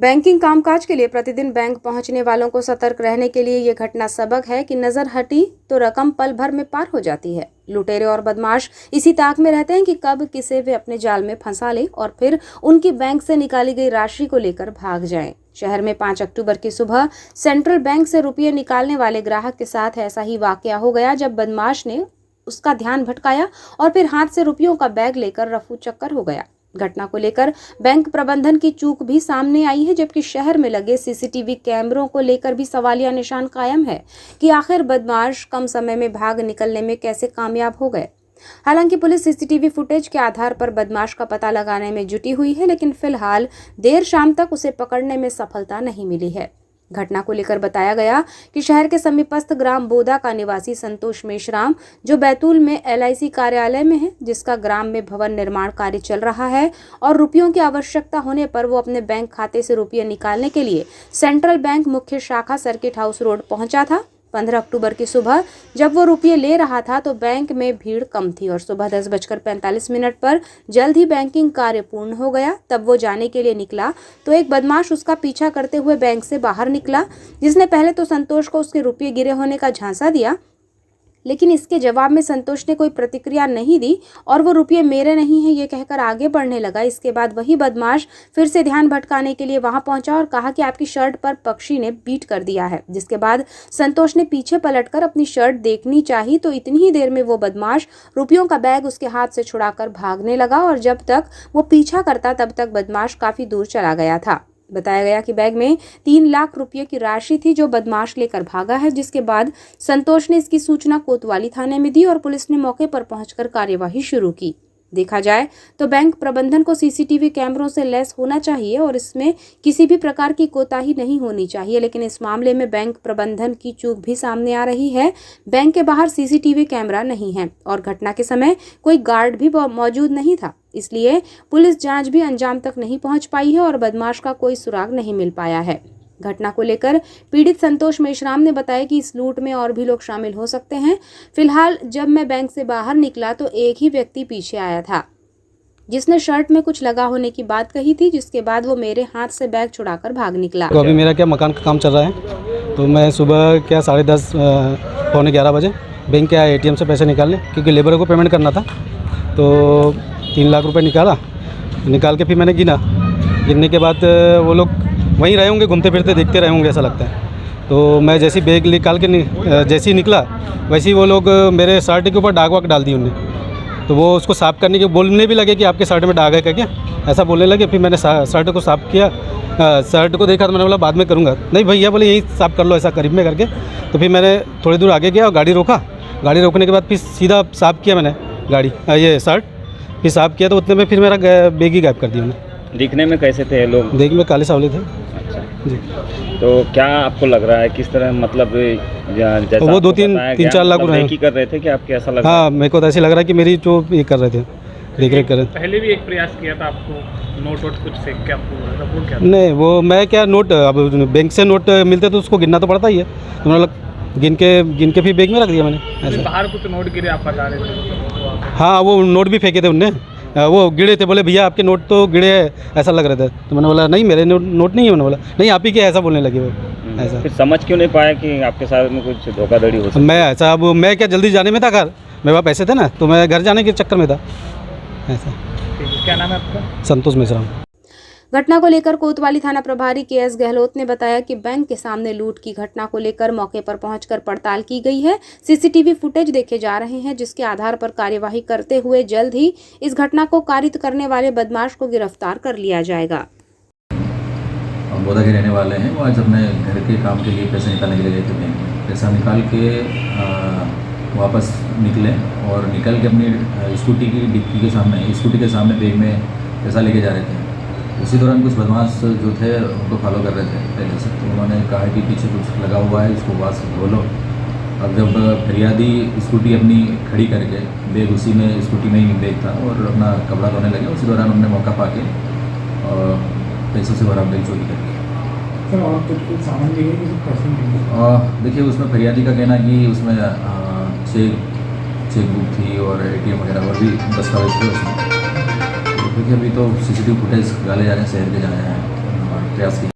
Banking कामकाज के लिए प्रतिदिन बैंक पहुंचने वालों को सतर्क रहने के लिए ये घटना सबक है कि नजर हटी तो रकम पल भर में पार हो जाती है। लुटेरे और बदमाश इसी ताक में रहते हैं कि कब किसे वे अपने जाल में फंसा ले और फिर उनकी बैंक से निकाली गई राशि को लेकर भाग जाएं। शहर में 5 अक्टूबर की सुबह सेंट्रल बैंक से रुपये निकालने वाले ग्राहक के साथ ऐसा ही वाकया हो गया, जब बदमाश ने उसका ध्यान भटकाया और फिर हाथ से रुपयों का बैग लेकर रफू चक्कर हो गया। घटना को लेकर बैंक प्रबंधन की चूक भी सामने आई है, जबकि शहर में लगे सीसीटीवी कैमरों को लेकर भी सवालिया निशान कायम है कि आखिर बदमाश कम समय में भाग निकलने में कैसे कामयाब हो गए। हालांकि पुलिस सीसीटीवी फुटेज के आधार पर बदमाश का पता लगाने में जुटी हुई है, लेकिन फिलहाल देर शाम तक उसे पकड़ने में सफलता नहीं मिली है। घटना को लेकर बताया गया कि शहर के समीपस्थ ग्राम बोदा का निवासी संतोष मेश्राम, जो बैतूल में LIC कार्यालय में है, जिसका ग्राम में भवन निर्माण कार्य चल रहा है और रुपयों की आवश्यकता होने पर वो अपने बैंक खाते से रुपये निकालने के लिए सेंट्रल बैंक मुख्य शाखा सर्किट हाउस रोड पहुंचा था। 15 अक्टूबर की सुबह जब वो रुपये ले रहा था तो बैंक में भीड़ कम थी और सुबह 10:45 पर जल्द ही बैंकिंग कार्य पूर्ण हो गया। तब वो जाने के लिए निकला तो एक बदमाश उसका पीछा करते हुए बैंक से बाहर निकला, जिसने पहले तो संतोष को उसके रुपये गिरे होने का झांसा दिया, लेकिन इसके जवाब में संतोष ने कोई प्रतिक्रिया नहीं दी और वो रुपये मेरे नहीं हैं ये कहकर आगे बढ़ने लगा। इसके बाद वही बदमाश फिर से ध्यान भटकाने के लिए वहां पहुंचा और कहा कि आपकी शर्ट पर पक्षी ने बीट कर दिया है, जिसके बाद संतोष ने पीछे पलटकर अपनी शर्ट देखनी चाही तो इतनी ही देर में वो बदमाश रुपयों का बैग उसके हाथ से छुड़ाकर भागने लगा और जब तक वो पीछा करता तब तक बदमाश काफी दूर चला गया था। बताया गया कि बैग में 3 लाख रुपए की राशि थी जो बदमाश लेकर भागा है, जिसके बाद संतोष ने इसकी सूचना कोतवाली थाने में दी और पुलिस ने मौके पर पहुंचकर कार्यवाही शुरू की। देखा जाए तो बैंक प्रबंधन को सीसीटीवी कैमरों से लैस होना चाहिए और इसमें किसी भी प्रकार की कोताही नहीं होनी चाहिए, लेकिन इस मामले में बैंक प्रबंधन की चूक भी सामने आ रही है। बैंक के बाहर सीसीटीवी कैमरा नहीं है और घटना के समय कोई गार्ड भी मौजूद नहीं था, इसलिए पुलिस जांच भी अंजाम तक नहीं पहुंच पाई है और बदमाश का कोई सुराग नहीं मिल पाया है। घटना को लेकर पीड़ित संतोष मेश्राम ने बताया कि इस लूट में और भी लोग शामिल हो सकते हैं। फिलहाल जब मैं बैंक से बाहर निकला तो एक ही व्यक्ति पीछे आया था, जिसने शर्ट में कुछ लगा होने की बात कही थी, जिसके बाद वो मेरे हाथ से बैग छुड़ाकर भाग निकला। तो अभी मेरा क्या मकान का काम चल रहा है, तो मैं सुबह क्या 10:30 पौने 11 बजे बैंक के आया ATM से पैसे निकालने, क्योंकि लेबर को पेमेंट करना था। तो 3 लाख रुपए निकाल के फिर मैंने गिनने के बाद वो लोग वहीं रहे होंगे, घूमते फिरते देखते रहे होंगे ऐसा लगता है। तो मैं जैसे ही बैग निकाल के जैसे ही निकला वैसे ही वो लोग मेरे शर्ट के ऊपर दाग वाग डाल दी उन्होंने। तो वो उसको साफ़ करने के बोलने भी लगे कि आपके शर्ट में दाग है क्या, ऐसा बोलने लगे। फिर मैंने शर्ट को साफ़ किया, शर्ट को देखा तो मैंने बोला बाद में करूँगा। नहीं भैया बोले यही साफ़ कर लो ऐसा करीब में करके। तो फिर मैंने थोड़ी दूर आगे गया और गाड़ी रोका। गाड़ी रोकने के बाद फिर सीधा साफ़ किया मैंने ये शर्ट, फिर साफ़ किया तो उतने में फिर मेरा बैग ही गायब कर दिया उन्होंने। दिखने में कैसे थे लोग? देखने में काले सावले थे। अच्छा जी। तो क्या आपको लग रहा है किस तरह, मतलब जैसा वो 2-3-4 लाख रुपए कर रहे थे कि आपके ऐसा लग रहा है? हाँ, मेरे को तो ऐसे लग रहा है कि मेरी जो ये कर रहे थे देख कर रहे। पहले भी एक प्रयास किया था आपको नोट वोट कुछ से क्या आपको क्या? नहीं, वो मैं क्या नोट, अब बैंक से नोट मिलते तो उसको गिनना तो पड़ता ही है, तो मैंने गिन के फिर बैग में रख दिया मैंने ऐसे। बाहर कुछ नोट गिरे आप बता रहे थे? हाँ, वो नोट भी फेंके थे उनने, वो गिरे थे। बोले भैया आपके नोट तो गिरे हैं ऐसा लग रहा था। तो मैंने बोला नहीं मेरे नोट नहीं है। मैंने बोला नहीं आप ही के, ऐसा बोलने लगे वो ऐसा। फिर समझ क्यों नहीं पाया कि आपके साथ में कुछ धोखाधड़ी हो सकती? मैं ऐसा, अब मैं क्या जल्दी जाने में था घर, मेरे पास पैसे थे ना, तो मैं घर जाने के चक्कर में था ऐसा। क्या नाम है आपका? संतोष मेश्राम। घटना को लेकर कोतवाली थाना प्रभारी KS गहलोत ने बताया कि बैंक के सामने लूट की घटना को लेकर मौके पर पहुंचकर पड़ताल की गई है। सीसीटीवी फुटेज देखे जा रहे हैं, जिसके आधार पर कार्यवाही करते हुए जल्द ही इस घटना को कारित करने वाले बदमाश को गिरफ्तार कर लिया जाएगा। बोदा के रहने वाले हैं, वो आज अपने घर के काम के लिए पैसे निकालने के लिए गए थे बैंक में। पैसा निकाल के वापस निकले और निकल के अपनी स्कूटी की डिक्की के सामने बैग में पैसा लेके जा रहे थे। उसी दौरान कुछ बदमाश जो थे उनको फॉलो कर रहे थे पहले से, तो उन्होंने कहा कि पीछे कुछ लगा हुआ है, इसको वहाँ से धो लो। अब जब फरियादी स्कूटी अपनी खड़ी करके बैग उसी में स्कूटी में ही बैग था और अपना कपड़ा धोने लगे, उसी दौरान उन्होंने मौका पाके और पैसों से भरा बैग चोरी कर दिया। और कुछ सामान लिए देखिए उसमें फरियादी का कहना कि उसमें चेकबुक थी और ATM वगैरह और भी दस्तावेज थे उसमें। देखिए अभी तो CCTV फुटेज डाले जा रहे हैं, शहर के जाने हैं प्रयास की।